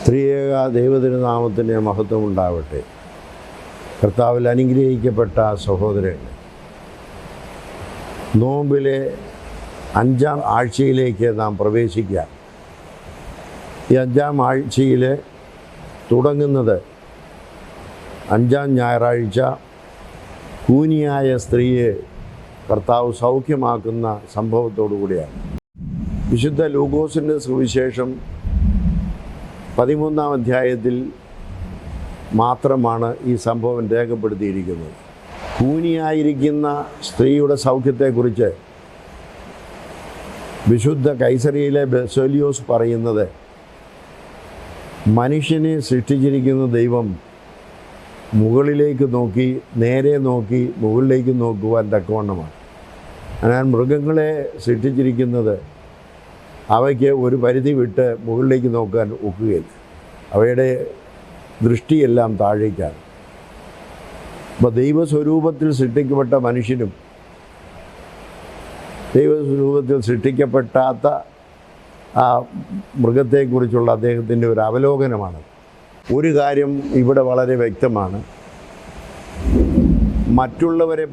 ത്രിയേക ദൈവതിരുനാമത്തിൻ്റെ മഹത്വം ഉണ്ടാവട്ടെ. കർത്താവിൽ അനുഗ്രഹിക്കപ്പെട്ട സഹോദരങ്ങൾ, നോമ്പിലെ 5-ാം ആഴ്ചയിലേക്ക് നാം പ്രവേശിക്കുക. ഈ 5-ാം ആഴ്ചയിൽ തുടങ്ങുന്നത് 5-ാം ഞായറാഴ്ച കൂനിയായ സ്ത്രീയെ കർത്താവ് സൗഖ്യമാക്കുന്ന സംഭവത്തോടു കൂടിയാണ്. വിശുദ്ധ ലൂക്കോസിൻ്റെ സുവിശേഷം 13-ാം അധ്യായത്തിൽ മാത്രമാണ് ഈ സംഭവം രേഖപ്പെടുത്തിയിരിക്കുന്നത്. കൂനിയായിരിക്കുന്ന സ്ത്രീയുടെ സൗഖ്യത്തെക്കുറിച്ച് വിശുദ്ധ കൈസറിയയിലെ ബസേലിയോസ് പറയുന്നത്, മനുഷ്യനെ സൃഷ്ടിച്ചിരിക്കുന്ന ദൈവം മുകളിലേക്ക് നോക്കി, നേരെ നോക്കി മുകളിലേക്ക് നോക്കുവാൻ തക്കവണ്ണമാണ്. എന്നാൽ മൃഗങ്ങളെ സൃഷ്ടിച്ചിരിക്കുന്നത് അവയ്ക്ക് ഒരു പരിധി വിട്ട് മുകളിലേക്ക് നോക്കാൻ ഒക്കുകയില്ല. അവയുടെ ദൃഷ്ടിയെല്ലാം താഴേക്കാണ്. അപ്പോൾ ദൈവസ്വരൂപത്തിൽ സൃഷ്ടിക്കപ്പെട്ട മനുഷ്യനും ദൈവസ്വരൂപത്തിൽ സൃഷ്ടിക്കപ്പെടാത്ത ആ മൃഗത്തെക്കുറിച്ചുള്ള അദ്ദേഹത്തിൻ്റെ ഒരു അവലോകനമാണ്. ഒരു കാര്യം ഇവിടെ വളരെ വ്യക്തമാണ്. മറ്റുള്ളവരെ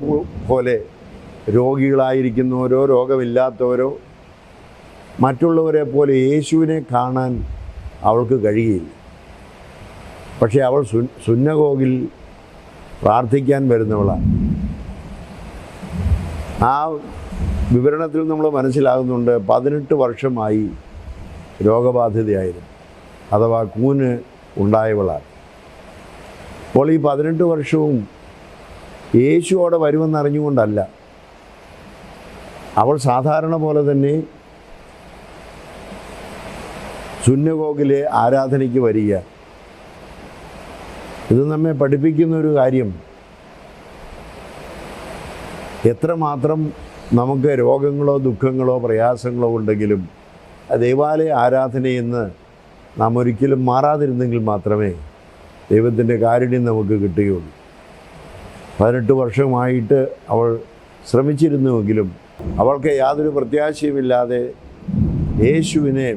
പോലെ രോഗികളായിരിക്കുന്നവരോ രോഗമില്ലാത്തവരോ മറ്റുള്ളവരെ പോലെ യേശുവിനെ കാണാൻ അവൾക്ക് കഴിയില്ല. പക്ഷേ അവൾ സുന്നഗോഗിൽ പ്രാർത്ഥിക്കാൻ വരുന്നവളാണ്. ആ വിവരണത്തിൽ നമ്മൾ മനസ്സിലാകുന്നുണ്ട് 18 വർഷമായി രോഗബാധിതയായിരുന്നു, അഥവാ കൂന് ഉണ്ടായവളാണ്. അപ്പോൾ ഈ 18 വർഷവും യേശുവോടെ വരുമെന്നറിഞ്ഞുകൊണ്ടല്ല, അവൾ സാധാരണ പോലെ തന്നെ സുന്നഗോഗിലെ ആരാധനയ്ക്ക് വരിക. ഇത് നമ്മെ പഠിപ്പിക്കുന്ന ഒരു കാര്യം, എത്രമാത്രം നമുക്ക് രോഗങ്ങളോ ദുഃഖങ്ങളോ പ്രയാസങ്ങളോ ഉണ്ടെങ്കിലും ദൈവാലയ ആരാധനയെന്ന് നാം ഒരിക്കലും മാറാതിരുന്നെങ്കിൽ മാത്രമേ ദൈവത്തിൻ്റെ കാരുണ്യം നമുക്ക് കിട്ടുകയുള്ളൂ. 18 വർഷമായിട്ട് അവൾ ശ്രമിച്ചിരുന്നുവെങ്കിലും അവൾക്ക് യാതൊരു പ്രത്യാശയുമില്ലാതെ യേശുവിനെ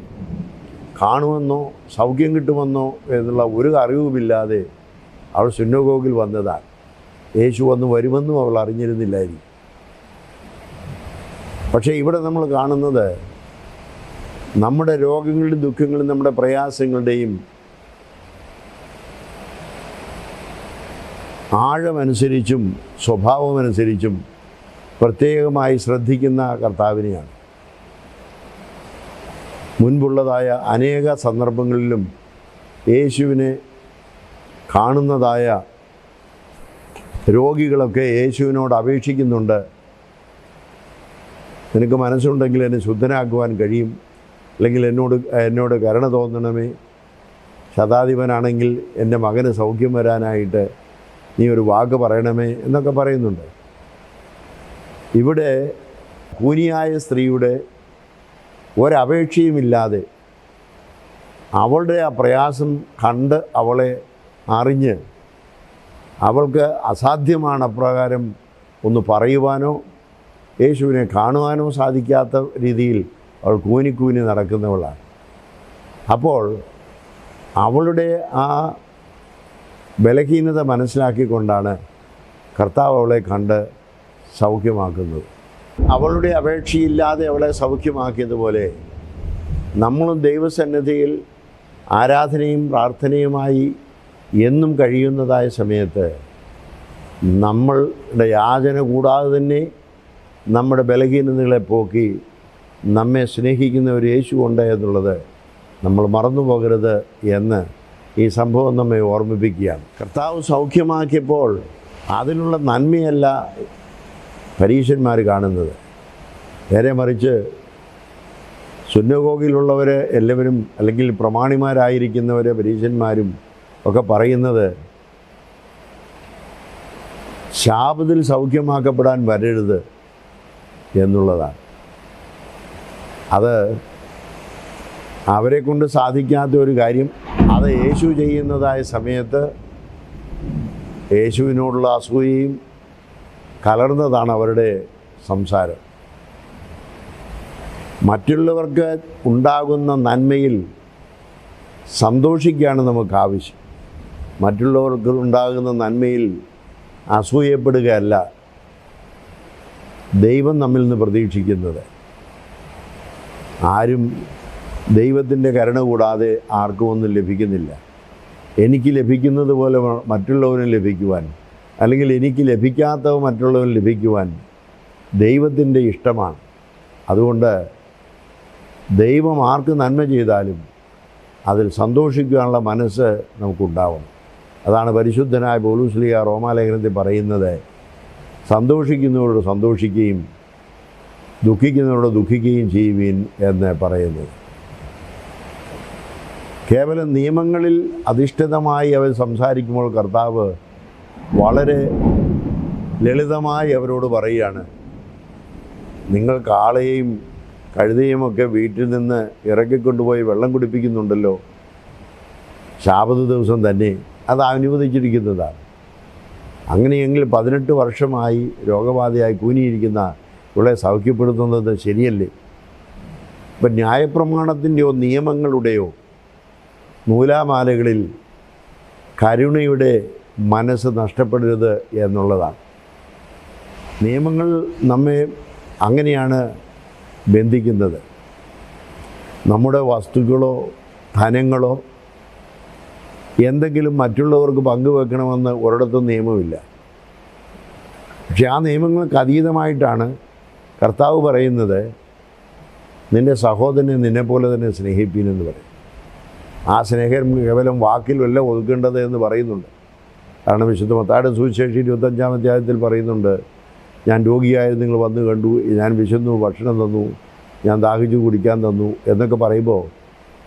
കാണുമെന്നോ സൗഖ്യം കിട്ടുമെന്നോ എന്നുള്ള ഒരു അറിവുമില്ലാതെ അവൾ സുന്നഗോഗിൽ വന്നതാണ്. യേശു വന്ന് വരുമെന്നും അവൾ അറിഞ്ഞിരുന്നില്ലായിരിക്കും. പക്ഷേ ഇവിടെ നമ്മൾ കാണുന്നത് നമ്മുടെ രോഗങ്ങളുടെയും ദുഃഖങ്ങളുടെയും നമ്മുടെ പ്രയാസങ്ങളുടെയും ആഴമനുസരിച്ചും സ്വഭാവമനുസരിച്ചും പ്രത്യേകമായി ശ്രദ്ധിക്കുന്ന കർത്താവിനെയാണ്. മുൻപുള്ളതായ അനേക സന്ദർഭങ്ങളിലും യേശുവിനെ കാണുന്നതായ രോഗികളൊക്കെ യേശുവിനോട് അപേക്ഷിക്കുന്നുണ്ട്, നിനക്ക് മനസ്സുണ്ടെങ്കിൽ എന്നെ ശുദ്ധനാക്കുവാൻ കഴിയും, അല്ലെങ്കിൽ എന്നോട് കരുണ തോന്നണമേ, ശതാധിപനാണെങ്കിൽ എൻ്റെ മകന് സൗഖ്യം വരാനായിട്ട് നീ ഒരു വാക്ക് പറയണമേ എന്നൊക്കെ പറയുന്നുണ്ട്. ഇവിടെ കൂനിയായ സ്ത്രീയുടെ ഒരപേക്ഷയുമില്ലാതെ അവളുടെ ആ പ്രയാസം കണ്ട് അവളെ അറിഞ്ഞ് അവൾക്ക് അസാധ്യമാണ് അപ്രകാരം ഒന്ന് പറയുവാനോ യേശുവിനെ കാണുവാനോ സാധിക്കാത്ത രീതിയിൽ അവൾ കൂനി നടക്കുന്നവളാണ്. അപ്പോൾ അവളുടെ ആ ബലഹീനത മനസ്സിലാക്കിക്കൊണ്ടാണ് കർത്താവ് അവളെ കണ്ട് സൗഖ്യമാക്കുന്നത്. അവളുടെ അപേക്ഷയില്ലാതെ അവളെ സൗഖ്യമാക്കിയതുപോലെ നമ്മളും ദൈവസന്നിധിയിൽ ആരാധനയും പ്രാർത്ഥനയുമായി എന്നും കഴിയുന്നതായ സമയത്ത് നമ്മളുടെ യാചന കൂടാതെ തന്നെ നമ്മുടെ ബലഹീനതകളെ പോക്കി നമ്മെ സ്നേഹിക്കുന്ന ഒരു യേശു ഉണ്ട് എന്നുള്ളത് നമ്മൾ മറന്നു പോകരുത് എന്ന് ഈ സംഭവം നമ്മെ ഓർമ്മിപ്പിക്കുകയാണ്. കർത്താവ് സൗഖ്യമാക്കിയപ്പോൾ അതിനുള്ള നന്മയല്ല പരീശന്മാർ കാണുന്നത്. നേരെ മറിച്ച് സുന്നഗോഗിലുള്ളവർ എല്ലാവരും, അല്ലെങ്കിൽ പ്രമാണിമാരായിരിക്കുന്നവർ പരീശന്മാരും ഒക്കെ പറയുന്നത്, ശാബത്തിൽ സൗഖ്യമാക്കപ്പെടാൻ വരരുത് എന്നുള്ളതാണ്. അത് അവരെ കൊണ്ട് സാധിക്കാത്ത ഒരു കാര്യം. അത് യേശു ചെയ്യുന്നതായ സമയത്ത് യേശുവിനോടുള്ള അസൂയയും കലർന്നതാണ് അവരുടെ സംസാരം. മറ്റുള്ളവർക്ക് ഉണ്ടാകുന്ന നന്മയിൽ സന്തോഷിക്കുകയാണ് നമുക്ക് ആവശ്യം. മറ്റുള്ളവർക്ക് ഉണ്ടാകുന്ന നന്മയിൽ അസൂയപ്പെടുകയല്ല ദൈവം നമ്മിൽ നിന്ന് പ്രതീക്ഷിക്കുന്നത്. ആരും ദൈവത്തിൻ്റെ കരുണ കൂടാതെ ആർക്കും ഒന്നും ലഭിക്കുന്നില്ല. എനിക്ക് ലഭിക്കുന്നത് പോലെ മറ്റുള്ളവനും ലഭിക്കുവാൻ, അല്ലെങ്കിൽ എനിക്ക് ലഭിക്കാത്തവ മറ്റുള്ളവന് ലഭിക്കുവാൻ ദൈവത്തിൻ്റെ ഇഷ്ടമാണ്. അതുകൊണ്ട് ദൈവം ആർക്ക് നന്മ ചെയ്താലും അതിൽ സന്തോഷിക്കാനുള്ള മനസ്സ് നമുക്കുണ്ടാവണം. അതാണ് പരിശുദ്ധനായ പൗലോസ് റോമാലേഖനത്തിൽ പറയുന്നത്, സന്തോഷിക്കുന്നവരോട് സന്തോഷിക്കുകയും ദുഃഖിക്കുന്നവരോട് ദുഃഖിക്കുകയും ചെയ്യുവീൻ എന്ന് പറയുന്നത്. കേവലം നിയമങ്ങളിൽ അധിഷ്ഠിതമായി അവർ സംസാരിക്കുമ്പോൾ കർത്താവ് വളരെ ലളിതമായി അവരോട് പറയുകയാണ്, നിങ്ങൾ കാളയെയും കഴുതയുമൊക്കെ വീട്ടിൽ നിന്ന് ഇറക്കിക്കൊണ്ടുപോയി വെള്ളം കുടിപ്പിക്കുന്നുണ്ടല്ലോ, ശാബത്ത് ദിവസം തന്നെ അത് അനുവദിച്ചിരിക്കുന്നതാണ്. അങ്ങനെയെങ്കിൽ 18 വർഷമായി രോഗബാധയായി കൂനിയിരിക്കുന്ന ഇവളെ സൗഖ്യപ്പെടുത്തുന്നത് ശരിയല്ലേ? ഇപ്പം ന്യായപ്രമാണത്തിൻ്റെയോ നിയമങ്ങളുടെയോ നൂലാമാലകളിൽ കരുണയുടെ മനസ്സ് നഷ്ടപ്പെടരുത് എന്നുള്ളതാണ്. നിയമങ്ങൾ നമ്മെ അങ്ങനെയാണ് ബന്ധിക്കുന്നത്. നമ്മുടെ വസ്തുക്കളോ ധനങ്ങളോ എന്തെങ്കിലും മറ്റുള്ളവർക്ക് പങ്കുവെക്കണമെന്ന് ഒരിടത്തും നിയമമില്ല. പക്ഷെ ആ നിയമങ്ങൾക്ക് അതീതമായിട്ടാണ് കർത്താവ് പറയുന്നത്, നിൻ്റെ സഹോദരനെ നിന്നെപ്പോലെ തന്നെ സ്നേഹിപ്പീനെന്ന് പറയും. ആ സ്നേഹം കേവലം വാക്കിൽ വല്ല ഒതുക്കേണ്ടത് എന്ന് പറയുന്നുണ്ട്. കാരണം വിശുദ്ധ മത്തായിയുടെ സുവിശേഷം 25-ാം അധ്യായത്തിൽ പറയുന്നുണ്ട്, ഞാൻ രോഗിയായത് നിങ്ങൾ വന്ന് കണ്ടു, ഞാൻ വിശന്നു ഭക്ഷണം തന്നു, ഞാൻ ദാഹിച്ചു കുടിക്കാൻ തന്നു എന്നൊക്കെ പറയുമ്പോൾ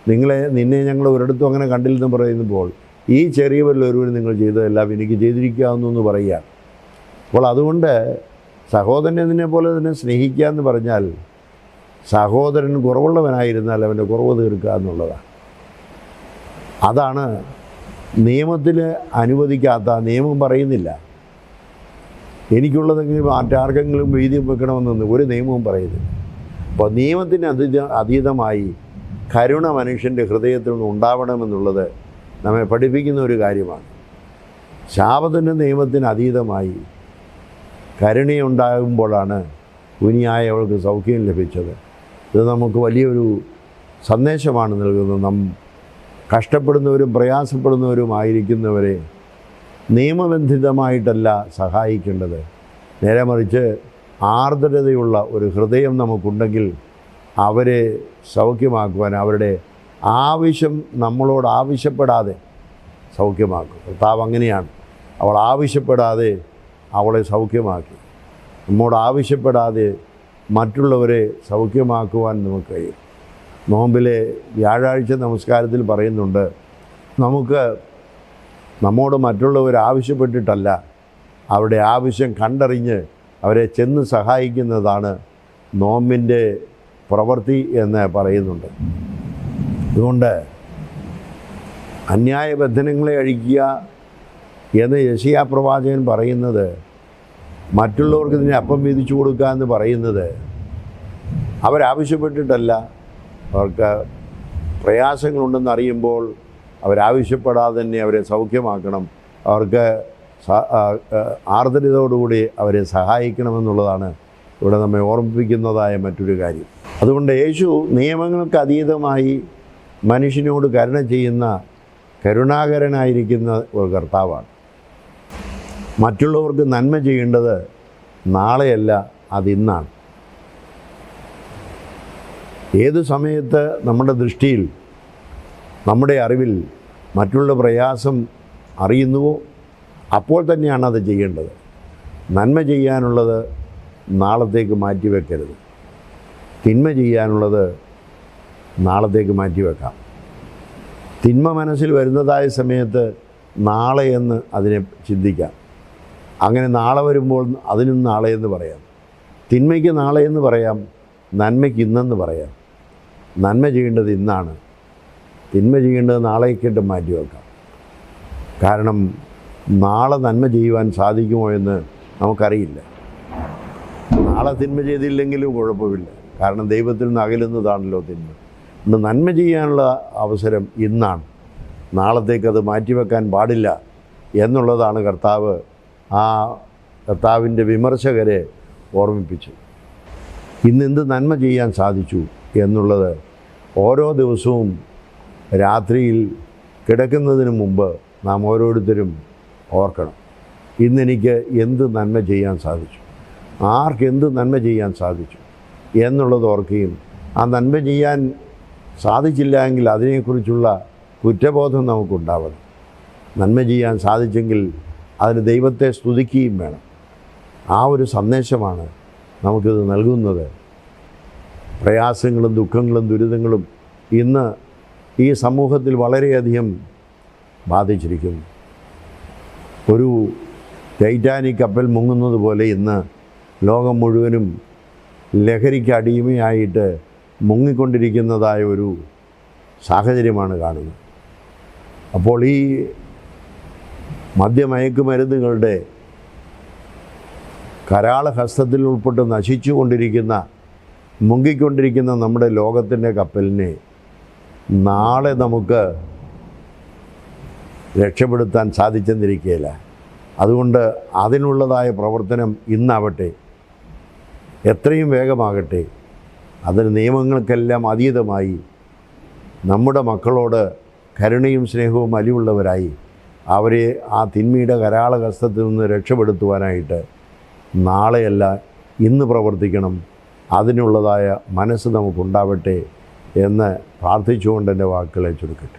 നിന്നെ ഞങ്ങൾ ഒരിടത്തും അങ്ങനെ കണ്ടില്ലെന്ന് പറയുമ്പോൾ ഈ ചെറിയവരിൽ ഒരുവരും നിങ്ങൾ ചെയ്തതെല്ലാം എനിക്ക് ചെയ്തിരിക്കാവുന്നു എന്ന് പറയുകയാണ്. അപ്പോൾ അതുകൊണ്ട് സഹോദരനെ നിന്നെപ്പോലെ തന്നെ സ്നേഹിക്കുക എന്ന് പറഞ്ഞാൽ സഹോദരൻ കുറവുള്ളവനായിരുന്നാൽ അവൻ്റെ കുറവ് തീർക്കുക എന്നുള്ളതാണ്. അതാണ് നിയമത്തിൽ അനുവദിക്കാത്ത. നിയമം പറയുന്നില്ല എനിക്കുള്ളതെങ്കിലും മറ്റാർക്കെങ്കിലും വീതിയും വെക്കണമെന്നൊന്നും ഒരു നിയമവും പറയുന്നില്ല. അപ്പോൾ നിയമത്തിന് അതീതമായി കരുണ മനുഷ്യൻ്റെ ഹൃദയത്തിൽ നിന്ന് ഉണ്ടാവണമെന്നുള്ളത് നമ്മെ പഠിപ്പിക്കുന്ന ഒരു കാര്യമാണ്. ശാപത്തിൻ്റെ നിയമത്തിന് അതീതമായി കരുണയുണ്ടാകുമ്പോഴാണ് കുനിയായവൾക്ക് സൗഖ്യം ലഭിച്ചത്. ഇത് നമുക്ക് വലിയൊരു സന്ദേശമാണ് നൽകുന്നത്. കഷ്ടപ്പെടുന്നവരും പ്രയാസപ്പെടുന്നവരുമായിരിക്കുന്നവരെ നിയമബന്ധിതമായിട്ടല്ല സഹായിക്കേണ്ടത്. നേരെ മറിച്ച് ആർദ്രതയുള്ള ഒരു ഹൃദയം നമുക്കുണ്ടെങ്കിൽ അവരെ സൗഖ്യമാക്കുവാൻ, അവരുടെ ആവശ്യം നമ്മളോട് ആവശ്യപ്പെടാതെ സൗഖ്യമാക്കും. കർത്താവ് അങ്ങനെയാണ്. അവൾ ആവശ്യപ്പെടാതെ അവളെ സൗഖ്യമാക്കി. നമ്മോട് ആവശ്യപ്പെടാതെ മറ്റുള്ളവരെ സൗഖ്യമാക്കുവാൻ നമുക്ക് കഴിയും. നോമ്പിലെ വ്യാഴാഴ്ച നമസ്കാരത്തിൽ പറയുന്നുണ്ട്, നമ്മോട് മറ്റുള്ളവർ ആവശ്യപ്പെട്ടിട്ടല്ല, അവരുടെ ആവശ്യം കണ്ടറിഞ്ഞ് അവരെ ചെന്ന് സഹായിക്കുന്നതാണ് നോമ്പിൻ്റെ പ്രവൃത്തി എന്ന് പറയുന്നുണ്ട്. അതുകൊണ്ട് അന്യായ ബന്ധനങ്ങളെ അഴിക്കുക എന്ന് യെശയ്യാ പ്രവാചകൻ പറയുന്നത്, മറ്റുള്ളവർക്ക് ഇതിനെ അപ്പം വീതിച്ചു കൊടുക്കുക എന്ന് പറയുന്നത് അവരാവശ്യപ്പെട്ടിട്ടല്ല, അവർക്ക് പ്രയാസങ്ങളുണ്ടെന്ന് അറിയുമ്പോൾ അവരാവശ്യപ്പെടാതെ തന്നെ അവരെ സൗഖ്യമാക്കണം, അവർക്ക് ആർദ്രതയോടുകൂടി അവരെ സഹായിക്കണമെന്നുള്ളതാണ് ഇവിടെ നമ്മെ ഓർമ്മിപ്പിക്കുന്നതായ മറ്റൊരു കാര്യം. അതുകൊണ്ട് യേശു നിയമങ്ങൾക്ക് അതീതമായി മനുഷ്യനോട് കരുണ ചെയ്യുന്ന കരുണാകരനായിരിക്കുന്ന ഒരു കർത്താവാണ്. മറ്റുള്ളവർക്ക് നന്മ ചെയ്യേണ്ടത് നാളെയല്ല, അതിന്നാണ്. ഏത് സമയത്ത് നമ്മുടെ ദൃഷ്ടിയിൽ, നമ്മുടെ അറിവിൽ മറ്റുള്ള പ്രയാസം അറിയുന്നുവോ അപ്പോൾ തന്നെയാണ് അത് ചെയ്യേണ്ടത്. നന്മ ചെയ്യാനുള്ളത് നാളത്തേക്ക് മാറ്റിവെക്കരുത്. തിന്മ ചെയ്യാനുള്ളത് നാളത്തേക്ക് മാറ്റിവെക്കാം. തിന്മ മനസ്സിൽ വരുന്നതായ സമയത്ത് നാളെ എന്ന് അതിനെ ചിന്തിക്കാം. അങ്ങനെ നാളെ വരുമ്പോൾ അതിനും നാളെ എന്ന് പറയാം. തിന്മയ്ക്ക് നാളെ എന്ന് പറയാം, നന്മയ്ക്ക് ഇന്നെന്ന് പറയാം. നന്മ ചെയ്യേണ്ടത് ഇന്നാണ്, തിന്മ ചെയ്യേണ്ടത് നാളേക്കിട്ട് മാറ്റിവെക്കാം. കാരണം നാളെ നന്മ ചെയ്യുവാൻ സാധിക്കുമോ എന്ന് നമുക്കറിയില്ല. നാളെ തിന്മ ചെയ്തില്ലെങ്കിലും കുഴപ്പമില്ല, കാരണം ദൈവത്തിൽ നിന്ന് അകലുന്നതാണല്ലോ തിന്മ. നന്മ ചെയ്യാനുള്ള അവസരം ഇന്നാണ്. നാളത്തേക്കത് മാറ്റിവെക്കാൻ പാടില്ല എന്നുള്ളതാണ് കർത്താവിൻ്റെ വിമർശകരെ ഓർമ്മിപ്പിച്ചു. ഇന്നെന്ത് നന്മ ചെയ്യാൻ സാധിച്ചു എന്നുള്ളത് ഓരോ ദിവസവും രാത്രിയിൽ കിടക്കുന്നതിന് മുമ്പ് നാം ഓരോരുത്തരും ഓർക്കണം. ഇന്നെനിക്ക് എന്ത് നന്മ ചെയ്യാൻ സാധിച്ചു, ആർക്കെന്ത് നന്മ ചെയ്യാൻ സാധിച്ചു എന്നുള്ളത് ഓർക്കുകയും ആ നന്മ ചെയ്യാൻ സാധിച്ചില്ല എങ്കിൽ അതിനെക്കുറിച്ചുള്ള കുറ്റബോധം നമുക്കുണ്ടാവണം. നന്മ ചെയ്യാൻ സാധിച്ചെങ്കിൽ അതിന് ദൈവത്തെ സ്തുതിക്കുകയും വേണം. ആ ഒരു സന്ദേശമാണ് നമുക്കിത് നൽകുന്നത്. പ്രയാസങ്ങളും ദുഃഖങ്ങളും ദുരിതങ്ങളും ഇന്ന് ഈ സമൂഹത്തിൽ വളരെയധികം ബാധിച്ചിരിക്കുന്നു. ഒരു ടൈറ്റാനിക് കപ്പൽ മുങ്ങുന്നത് പോലെ ഇന്ന് ലോകം മുഴുവനും ലഹരിക്ക് അടിമയായിട്ട് മുങ്ങിക്കൊണ്ടിരിക്കുന്നതായ ഒരു സാഹചര്യമാണ് കാണുന്നത്. അപ്പോൾ ഈ മദ്യമയക്കുമരുന്നുകളുടെ കരാളഹസ്തത്തിൽ ഉൾപ്പെട്ട് നശിച്ചുകൊണ്ടിരിക്കുന്ന മുങ്ങിക്കൊണ്ടിരിക്കുന്ന നമ്മുടെ ലോകത്തിൻ്റെ കപ്പലിനെ നാളെ നമുക്ക് രക്ഷപ്പെടുത്താൻ സാധിച്ചെന്നിരിക്കുകയില്ല. അതുകൊണ്ട് അതിനുള്ളതായ പ്രവർത്തനം ഇന്നാവട്ടെ, എത്രയും വേഗമാകട്ടെ. അതിന് നിയമങ്ങൾക്കെല്ലാം അതീതമായി നമ്മുടെ മക്കളോട് കരുണയും സ്നേഹവും അലിവുള്ളവരായി അവരെ ആ തിന്മയുടെ കരാളഹസ്തത്തിൽ നിന്ന് രക്ഷപ്പെടുത്തുവാനായിട്ട് നാളെയല്ല ഇന്ന് പ്രവർത്തിക്കണം. അതിനുള്ളതായ മനസ്സ് നമുക്കുണ്ടാവട്ടെ എന്ന് പ്രാർത്ഥിച്ചുകൊണ്ട് എൻ്റെ വാക്കുകളെ ചുരുക്കട്ടെ.